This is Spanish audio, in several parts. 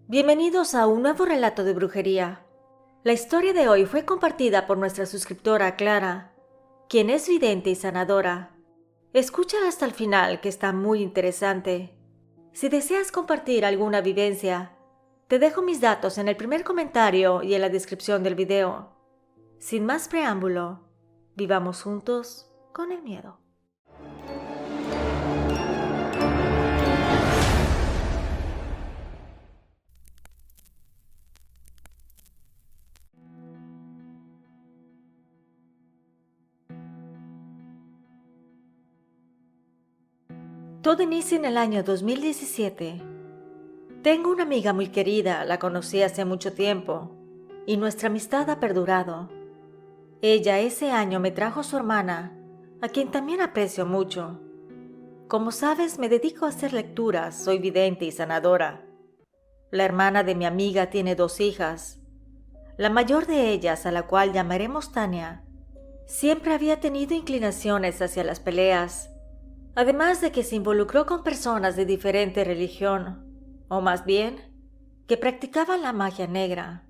Bienvenidos a un nuevo relato de brujería. La historia de hoy fue compartida por nuestra suscriptora Clara, quien es vidente y sanadora. Escucha hasta el final, que está muy interesante. Si deseas compartir alguna vivencia, te dejo mis datos en el primer comentario y en la descripción del video. Sin más preámbulo, vivamos juntos con el miedo. Todo inicia en el año 2017. Tengo una amiga muy querida, la conocí hace mucho tiempo, y nuestra amistad ha perdurado. Ella ese año me trajo a su hermana, a quien también aprecio mucho. Como sabes, me dedico a hacer lecturas, soy vidente y sanadora. La hermana de mi amiga tiene 2 hijas. La mayor de ellas, a la cual llamaremos Tania, siempre había tenido inclinaciones hacia las peleas, además de que se involucró con personas de diferente religión, o más bien, que practicaban la magia negra.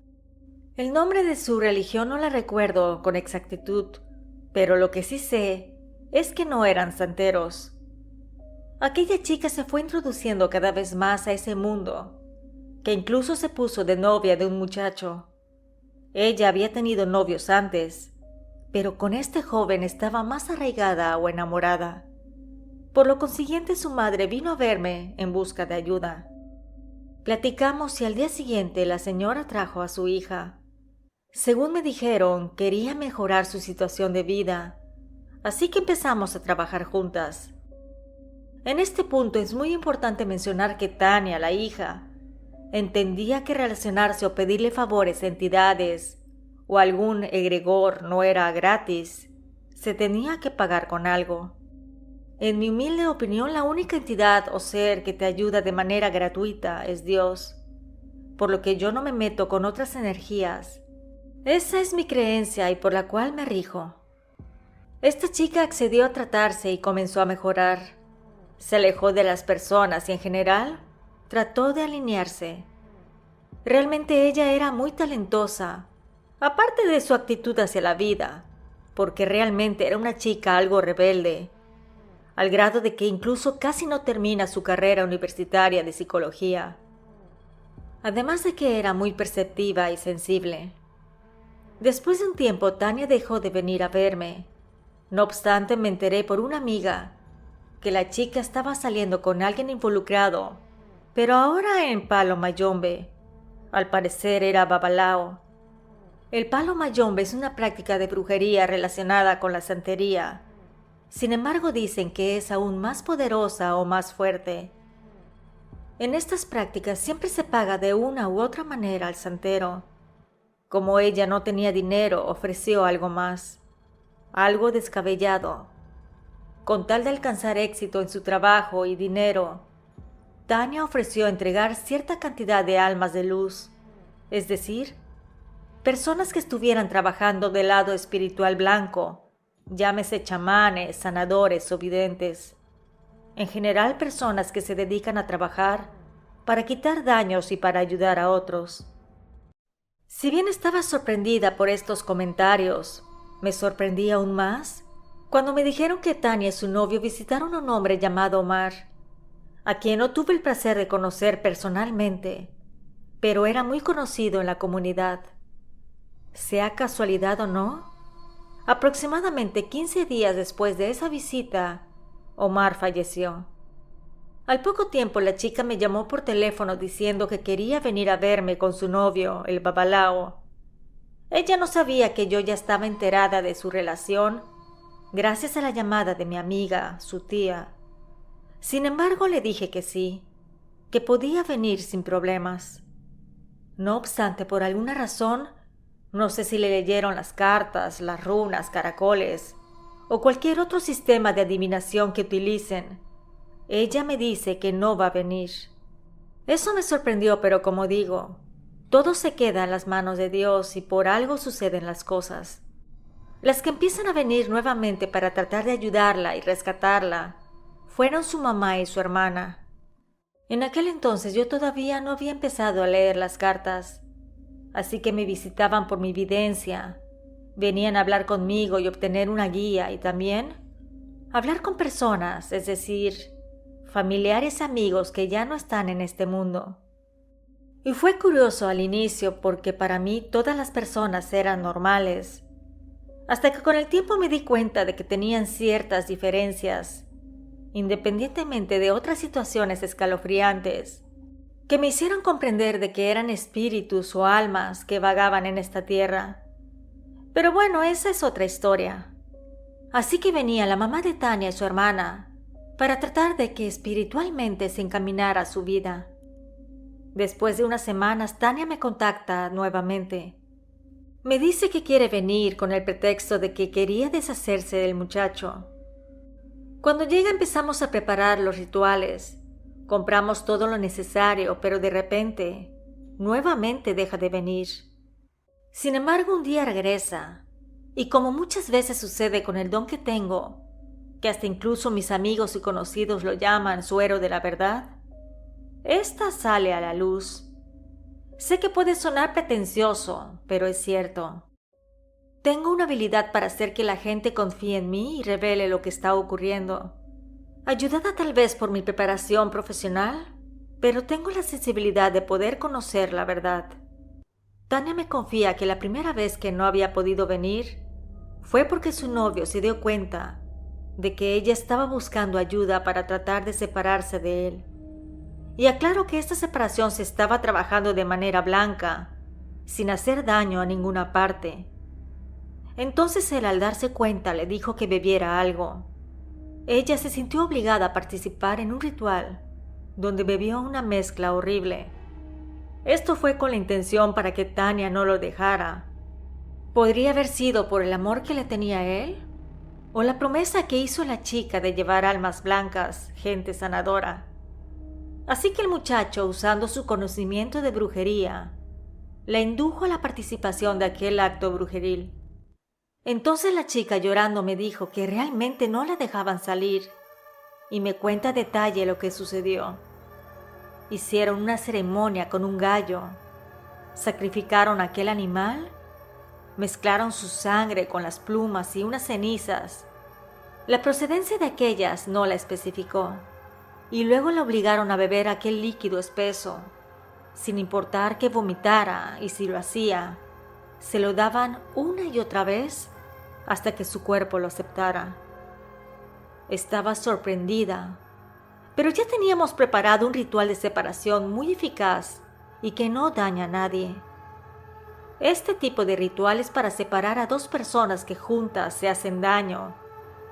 El nombre de su religión no la recuerdo con exactitud, pero lo que sí sé es que no eran santeros. Aquella chica se fue introduciendo cada vez más a ese mundo, que incluso se puso de novia de un muchacho. Ella había tenido novios antes, pero con este joven estaba más arraigada o enamorada. Por lo consiguiente, su madre vino a verme en busca de ayuda. Platicamos y al día siguiente la señora trajo a su hija. Según me dijeron, quería mejorar su situación de vida, así que empezamos a trabajar juntas. En este punto es muy importante mencionar que Tania, la hija, entendía que relacionarse o pedirle favores a entidades o algún egregor no era gratis, se tenía que pagar con algo. En mi humilde opinión, la única entidad o ser que te ayuda de manera gratuita es Dios, por lo que yo no me meto con otras energías. Esa es mi creencia y por la cual me rijo. Esta chica accedió a tratarse y comenzó a mejorar. Se alejó de las personas y en general trató de alinearse. Realmente ella era muy talentosa, aparte de su actitud hacia la vida, porque realmente era una chica algo rebelde, al grado de que incluso casi no termina su carrera universitaria de psicología. Además de que era muy perceptiva y sensible. Después de un tiempo, Tania dejó de venir a verme. No obstante, me enteré por una amiga que la chica estaba saliendo con alguien involucrado, pero ahora en palo mayombe. Al parecer era babalao. El palo mayombe es una práctica de brujería relacionada con la santería. Sin embargo, dicen que es aún más poderosa o más fuerte. En estas prácticas siempre se paga de una u otra manera al santero. Como ella no tenía dinero, ofreció algo más, algo descabellado. Con tal de alcanzar éxito en su trabajo y dinero, Tania ofreció entregar cierta cantidad de almas de luz, es decir, personas que estuvieran trabajando del lado espiritual blanco, llámese chamanes, sanadores o videntes. En general, personas que se dedican a trabajar para quitar daños y para ayudar a otros. Si bien estaba sorprendida por estos comentarios, me sorprendí aún más cuando me dijeron que Tania y su novio visitaron a un hombre llamado Omar, a quien no tuve el placer de conocer personalmente, pero era muy conocido en la comunidad. Sea casualidad o no, aproximadamente 15 días después de esa visita, Omar falleció. Al poco tiempo la chica me llamó por teléfono diciendo que quería venir a verme con su novio, el babalao. Ella no sabía que yo ya estaba enterada de su relación, gracias a la llamada de mi amiga, su tía. Sin embargo, le dije que sí, que podía venir sin problemas. No obstante, por alguna razón, no sé si le leyeron las cartas, las runas, caracoles o cualquier otro sistema de adivinación que utilicen, ella me dice que no va a venir. Eso me sorprendió, pero como digo, todo se queda en las manos de Dios y por algo suceden las cosas. Las que empiezan a venir nuevamente para tratar de ayudarla y rescatarla fueron su mamá y su hermana. En aquel entonces yo todavía no había empezado a leer las cartas, así que me visitaban por mi evidencia, venían a hablar conmigo y obtener una guía y también hablar con personas, es decir, familiares y amigos que ya no están en este mundo. Y fue curioso al inicio porque para mí todas las personas eran normales, hasta que con el tiempo me di cuenta de que tenían ciertas diferencias, independientemente de otras situaciones escalofriantes, que me hicieron comprender de que eran espíritus o almas que vagaban en esta tierra. Pero bueno, esa es otra historia. Así que venía la mamá de Tania y su hermana para tratar de que espiritualmente se encaminara su vida. Después de unas semanas, Tania me contacta nuevamente. Me dice que quiere venir con el pretexto de que quería deshacerse del muchacho. Cuando llega empezamos a preparar los rituales. Compramos todo lo necesario, pero de repente, nuevamente deja de venir. Sin embargo, un día regresa, y como muchas veces sucede con el don que tengo, que hasta incluso mis amigos y conocidos lo llaman suero de la verdad, esta sale a la luz. Sé que puede sonar pretencioso, pero es cierto. Tengo una habilidad para hacer que la gente confíe en mí y revele lo que está ocurriendo. Ayudada tal vez por mi preparación profesional, pero tengo la sensibilidad de poder conocer la verdad. Tania me confía que la primera vez que no había podido venir fue porque su novio se dio cuenta de que ella estaba buscando ayuda para tratar de separarse de él. Y aclaro que esta separación se estaba trabajando de manera blanca, sin hacer daño a ninguna parte. Entonces él, al darse cuenta, le dijo que bebiera algo. Ella se sintió obligada a participar en un ritual, donde bebió una mezcla horrible. Esto fue con la intención para que Tania no lo dejara. ¿Podría haber sido por el amor que le tenía a él? ¿O la promesa que hizo la chica de llevar almas blancas, gente sanadora? Así que el muchacho, usando su conocimiento de brujería, la indujo a la participación de aquel acto brujeril. Entonces la chica llorando me dijo que realmente no la dejaban salir y me cuenta a detalle lo que sucedió. Hicieron una ceremonia con un gallo, sacrificaron a aquel animal, mezclaron su sangre con las plumas y unas cenizas. La procedencia de aquellas no la especificó. Y luego la obligaron a beber aquel líquido espeso, sin importar que vomitara, y si lo hacía, se lo daban una y otra vez hasta que su cuerpo lo aceptara. Estaba sorprendida, pero ya teníamos preparado un ritual de separación muy eficaz y que no daña a nadie. Este tipo de ritual es para separar a dos personas que juntas se hacen daño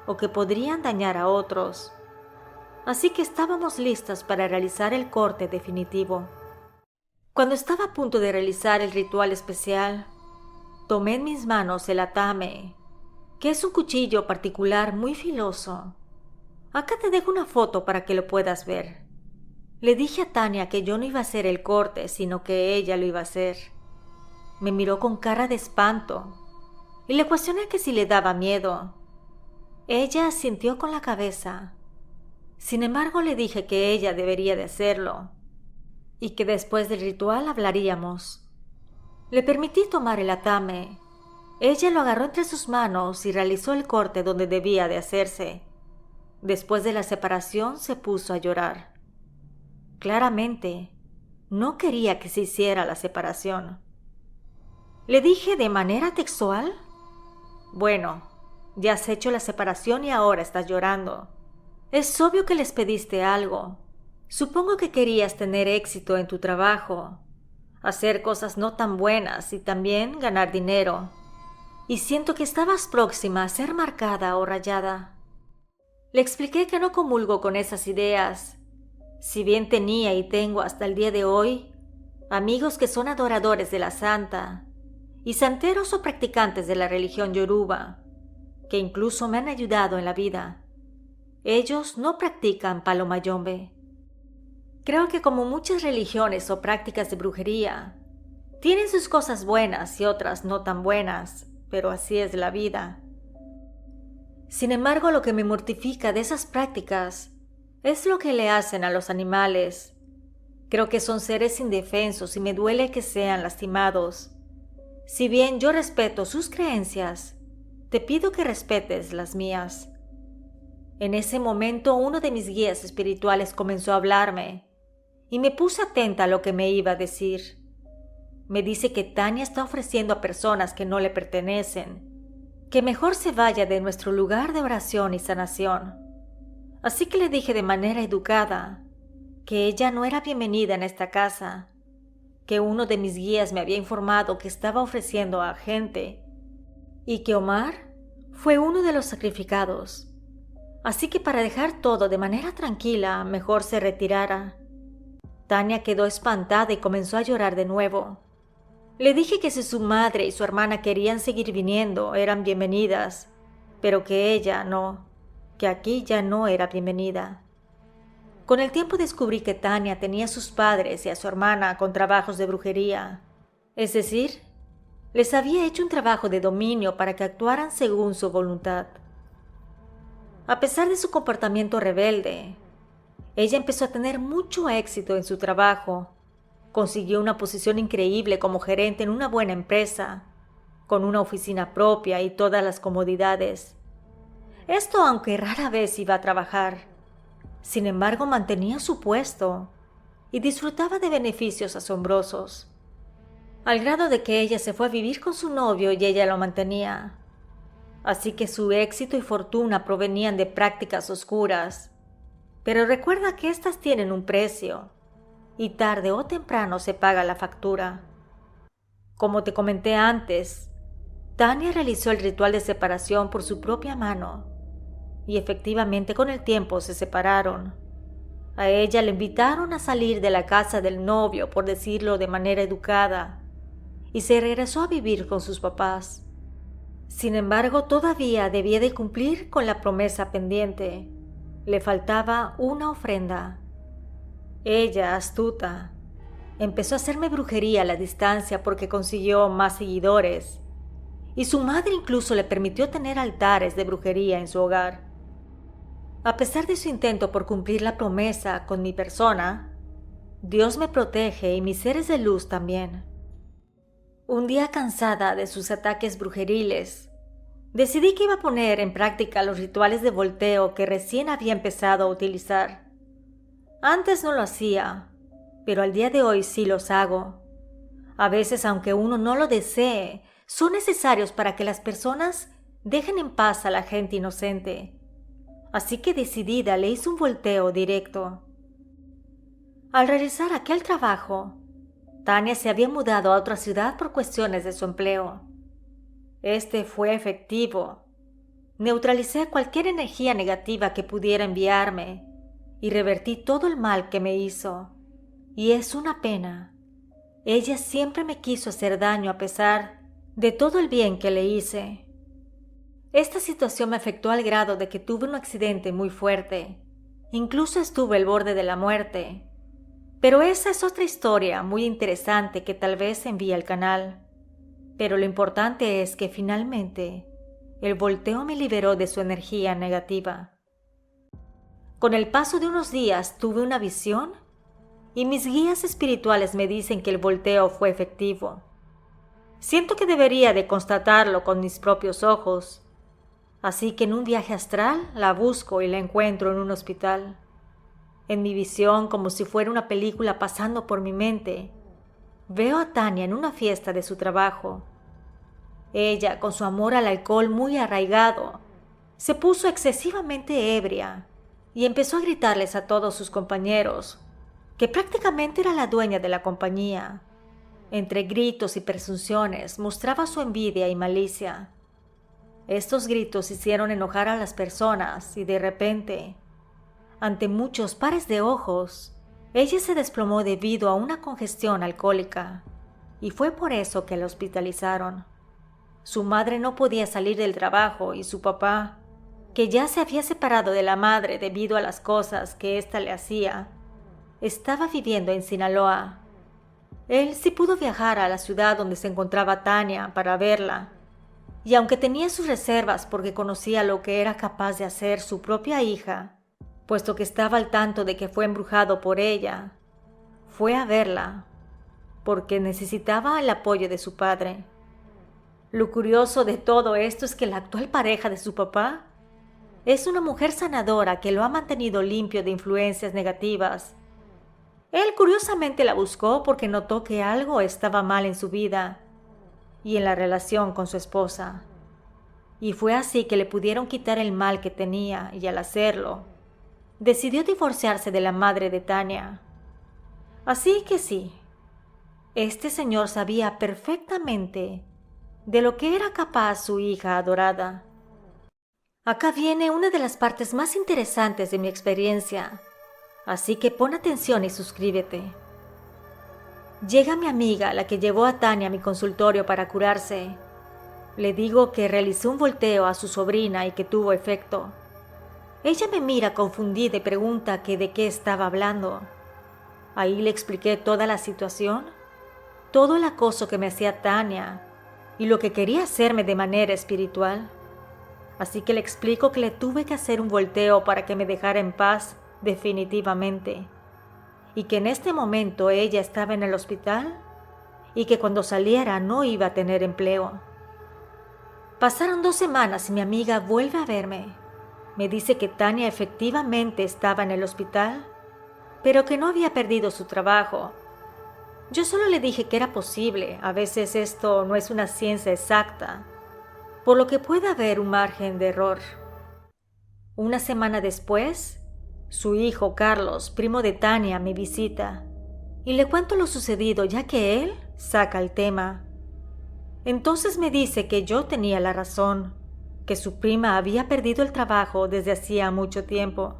o que podrían dañar a otros. Así que estábamos listas para realizar el corte definitivo. Cuando estaba a punto de realizar el ritual especial, tomé en mis manos el atame, que es un cuchillo particular muy filoso. Acá te dejo una foto para que lo puedas ver. Le dije a Tania que yo no iba a hacer el corte, sino que ella lo iba a hacer. Me miró con cara de espanto y le cuestioné que si le daba miedo. Ella asintió con la cabeza. Sin embargo, le dije que ella debería de hacerlo y que después del ritual hablaríamos. Le permití tomar el atame. Ella lo agarró entre sus manos y realizó el corte donde debía de hacerse. Después de la separación se puso a llorar. Claramente, no quería que se hiciera la separación. Le dije de manera textual: bueno, ya has hecho la separación y ahora estás llorando. Es obvio que les pediste algo. Supongo que querías tener éxito en tu trabajo, hacer cosas no tan buenas y también ganar dinero. Y siento que estabas próxima a ser marcada o rayada. Le expliqué que no comulgo con esas ideas. Si bien tenía y tengo hasta el día de hoy amigos que son adoradores de la santa y santeros o practicantes de la religión yoruba, que incluso me han ayudado en la vida, ellos no practican palo mayombe. Creo que como muchas religiones o prácticas de brujería, tienen sus cosas buenas y otras no tan buenas, pero así es la vida. Sin embargo, lo que me mortifica de esas prácticas es lo que le hacen a los animales, Creo que son seres indefensos y me duele que sean lastimados. Si bien yo respeto sus creencias, te pido que respetes las mías. En ese momento uno de mis guías espirituales comenzó a hablarme y me puse atenta a lo que me iba a decir. Me dice que Tania está ofreciendo a personas que no le pertenecen que mejor se vaya de nuestro lugar de oración y sanación. Así que le dije de manera educada que ella no era bienvenida en esta casa, que uno de mis guías me había informado que estaba ofreciendo a gente y que Omar fue uno de los sacrificados. Así que para dejar todo de manera tranquila, mejor se retirara. Tania quedó espantada y comenzó a llorar de nuevo. Le dije que si su madre y su hermana querían seguir viniendo, eran bienvenidas, pero que ella no, que aquí ya no era bienvenida. Con el tiempo descubrí que Tania tenía a sus padres y a su hermana con trabajos de brujería, es decir, les había hecho un trabajo de dominio para que actuaran según su voluntad. A pesar de su comportamiento rebelde, ella empezó a tener mucho éxito en su trabajo. Consiguió una posición increíble como gerente en una buena empresa, con una oficina propia y todas las comodidades. Esto aunque rara vez iba a trabajar. Sin embargo, mantenía su puesto y disfrutaba de beneficios asombrosos, al grado de que ella se fue a vivir con su novio y ella lo mantenía. Así que su éxito y fortuna provenían de prácticas oscuras. Pero recuerda que éstas tienen un precio, y tarde o temprano se paga la factura. Como te comenté antes, Tania realizó el ritual de separación por su propia mano, y efectivamente con el tiempo se separaron. A ella le invitaron a salir de la casa del novio, por decirlo de manera educada, y se regresó a vivir con sus papás. Sin embargo, todavía debía de cumplir con la promesa pendiente. Le faltaba una ofrenda. Ella, astuta, empezó a hacerme brujería a la distancia porque consiguió más seguidores, y su madre incluso le permitió tener altares de brujería en su hogar. A pesar de su intento por cumplir la promesa con mi persona, Dios me protege y mis seres de luz también. Un día, cansada de sus ataques brujeriles, decidí que iba a poner en práctica los rituales de volteo que recién había empezado a utilizar. Antes no lo hacía, pero al día de hoy sí los hago. A veces, aunque uno no lo desee, son necesarios para que las personas dejen en paz a la gente inocente. Así que decidida le hice un volteo directo. Al realizar aquel trabajo, Tania se había mudado a otra ciudad por cuestiones de su empleo. Este fue efectivo. Neutralicé cualquier energía negativa que pudiera enviarme y revertí todo el mal que me hizo. Y es una pena. Ella siempre me quiso hacer daño a pesar de todo el bien que le hice. Esta situación me afectó al grado de que tuve un accidente muy fuerte. Incluso estuve al borde de la muerte. Pero esa es otra historia muy interesante que tal vez envíe al canal. Pero lo importante es que finalmente el volteo me liberó de su energía negativa. Con el paso de unos días tuve una visión y mis guías espirituales me dicen que el volteo fue efectivo. Siento que debería de constatarlo con mis propios ojos, así que en un viaje astral la busco y la encuentro en un hospital. En mi visión, como si fuera una película pasando por mi mente, veo a Tania en una fiesta de su trabajo. Ella, con su amor al alcohol muy arraigado, se puso excesivamente ebria y empezó a gritarles a todos sus compañeros, que prácticamente era la dueña de la compañía. Entre gritos y presunciones mostraba su envidia y malicia. Estos gritos hicieron enojar a las personas y de repente, ante muchos pares de ojos, ella se desplomó debido a una congestión alcohólica y fue por eso que la hospitalizaron. Su madre no podía salir del trabajo y su papá, que ya se había separado de la madre debido a las cosas que ésta le hacía, estaba viviendo en Sinaloa. Él sí pudo viajar a la ciudad donde se encontraba Tania para verla, y aunque tenía sus reservas porque conocía lo que era capaz de hacer su propia hija, puesto que estaba al tanto de que fue embrujado por ella, Fue a verla porque necesitaba el apoyo de su padre. Lo curioso de todo esto es que la actual pareja de su papá es una mujer sanadora que lo ha mantenido limpio de influencias negativas. Él curiosamente la buscó porque notó que algo estaba mal en su vida y en la relación con su esposa. Y fue así que le pudieron quitar el mal que tenía, y al hacerlo, decidió divorciarse de la madre de Tania. Así que sí, este señor sabía perfectamente de lo que era capaz su hija adorada. Acá viene una de las partes más interesantes de mi experiencia, así que pon atención y suscríbete. Llega mi amiga, la que llevó a Tania a mi consultorio para curarse. Le digo que realicé un volteo a su sobrina y que tuvo efecto. Ella me mira confundida y pregunta que de qué estaba hablando. Ahí le expliqué toda la situación, todo el acoso que me hacía Tania y lo que quería hacerme de manera espiritual. Así que le explico que le tuve que hacer un volteo para que me dejara en paz definitivamente, y que en este momento ella estaba en el hospital y que cuando saliera no iba a tener empleo. Pasaron 2 semanas y mi amiga vuelve a verme. Me dice que Tania efectivamente estaba en el hospital, pero que no había perdido su trabajo. Yo solo le dije que era posible, a veces esto no es una ciencia exacta, por lo que puede haber un margen de error. Una semana después, su hijo Carlos, primo de Tania, me visita y le cuento lo sucedido ya que él saca el tema. Entonces me dice que yo tenía la razón, que su prima había perdido el trabajo desde hacía mucho tiempo.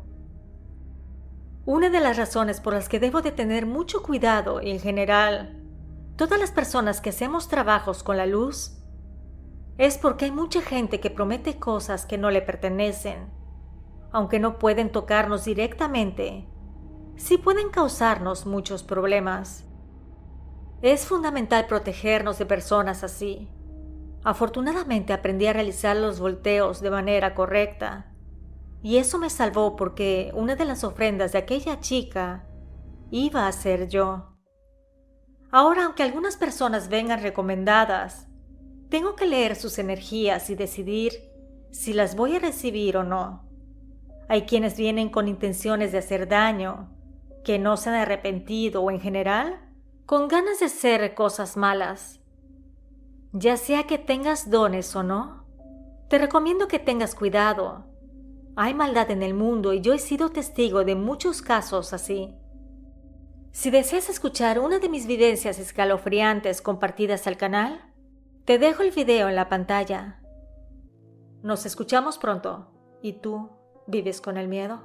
Una de las razones por las que debo de tener mucho cuidado y en general, todas las personas que hacemos trabajos con la luz, es porque hay mucha gente que promete cosas que no le pertenecen. Aunque no pueden tocarnos directamente, sí pueden causarnos muchos problemas. Es fundamental protegernos de personas así. Afortunadamente aprendí a realizar los volteos de manera correcta, y eso me salvó porque una de las ofrendas de aquella chica iba a ser yo. Ahora, aunque algunas personas vengan recomendadas, tengo que leer sus energías y decidir si las voy a recibir o no. Hay quienes vienen con intenciones de hacer daño, que no se han arrepentido o en general, con ganas de hacer cosas malas. Ya sea que tengas dones o no, te recomiendo que tengas cuidado. Hay maldad en el mundo y yo he sido testigo de muchos casos así. Si deseas escuchar una de mis vivencias escalofriantes compartidas al canal, te dejo el video en la pantalla. Nos escuchamos pronto. ¿Y tú vives con el miedo?